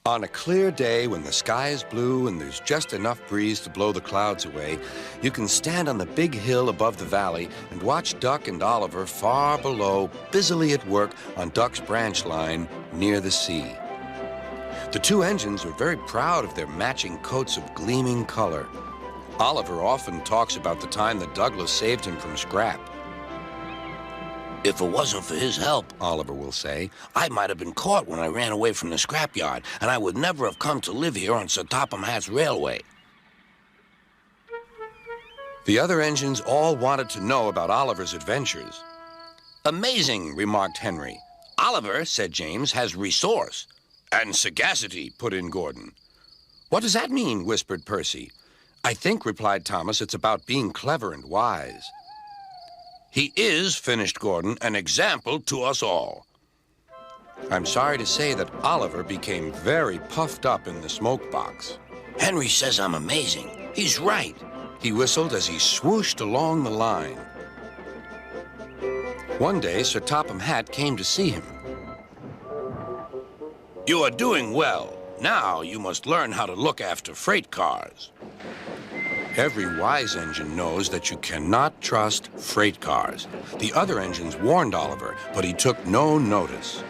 On a clear day when the sky is blue and there's just enough breeze to blow the clouds away, you can stand on the big hill above the valley and watch Duck and Oliver far below, busily at work on Duck's branch line near the sea. The two engines are very proud of their matching coats of gleaming color. Oliver often talks about the time that Douglas saved him from scrap. If it wasn't for his help, Oliver will say, I might have been caught when I ran away from the scrapyard, and I would never have come to live here on Sir Topham Hatt's railway. The other engines all wanted to know about Oliver's adventures. Amazing, remarked Henry. Oliver, said James, has resource. And sagacity, put in Gordon. What does that mean, whispered Percy. I think, replied Thomas, it's about being clever and wise. He is, finished Gordon, an example to us all. I'm sorry to say that Oliver became very puffed up in the smoke box. Henry says I'm amazing. He's right. He whistled as he swooshed along the line. One day, Sir Topham Hatt came to see him. You are doing well. Now you must learn how to look after freight cars. Every wise engine knows that you cannot trust freight cars. The other engines warned Oliver, but he took no notice.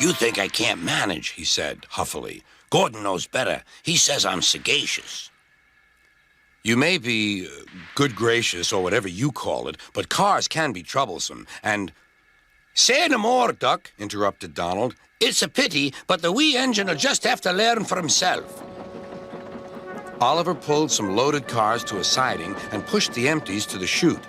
You think I can't manage, he said huffily. Gordon knows better. He says I'm sagacious. You may be good gracious or whatever you call it, but cars can be troublesome, and... Say no more, Duck, interrupted Donald. It's a pity, but the wee engine'll just have to learn for himself. Oliver pulled some loaded cars to a siding and pushed the empties to the chute.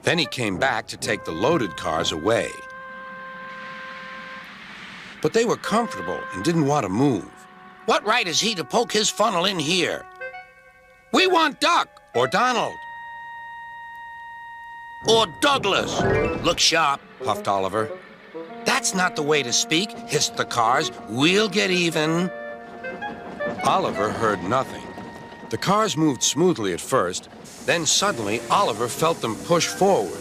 Then he came back to take the loaded cars away. But they were comfortable and didn't want to move. What right has he to poke his funnel in here? We want Duck. Or Donald. Or Douglas. Look sharp, puffed Oliver. That's not the way to speak, hissed the cars. We'll get even. Oliver heard nothing. The cars moved smoothly at first, then suddenly Oliver felt them push forward.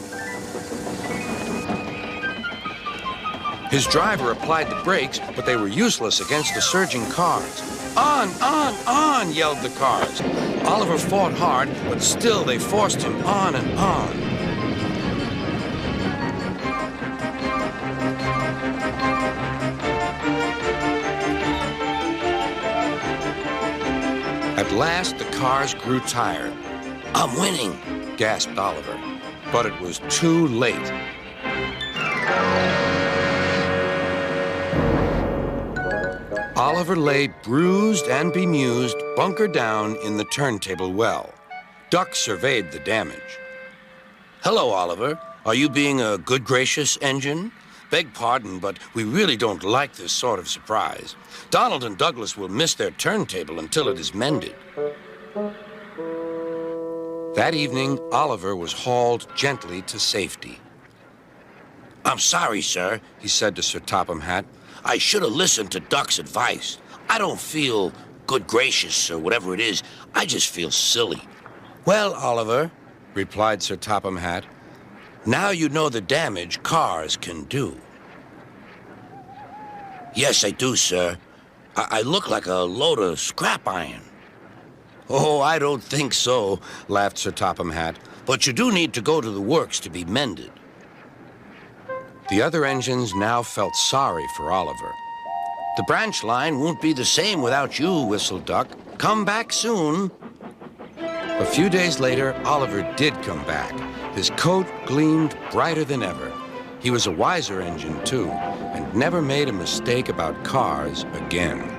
His driver applied the brakes, but they were useless against the surging cars. On, yelled the cars. Oliver fought hard, but still they forced him on and on. At last, the cars grew tired. I'm winning, gasped Oliver, but it was too late. Oliver lay bruised and bemused, bunker down in the turntable well. Duck surveyed the damage. Hello, Oliver. Are you being a good gracious engine? Beg pardon, but we really don't like this sort of surprise. Donald and Douglas will miss their turntable until it is mended. That evening, Oliver was hauled gently to safety. I'm sorry, sir, he said to Sir Topham Hatt. I should have listened to Duck's advice. I don't feel good gracious or whatever it is. I just feel silly. Well, Oliver, replied Sir Topham Hatt, now you know the damage cars can do. Yes, I do, sir. I look like a load of scrap iron. Oh, I don't think so, laughed Sir Topham Hatt. But you do need to go to the works to be mended. The other engines now felt sorry for Oliver. The branch line won't be the same without you, whistled Duck. Come back soon. A few days later, Oliver did come back. His coat gleamed brighter than ever. He was a wiser engine, too, and never made a mistake about cars again.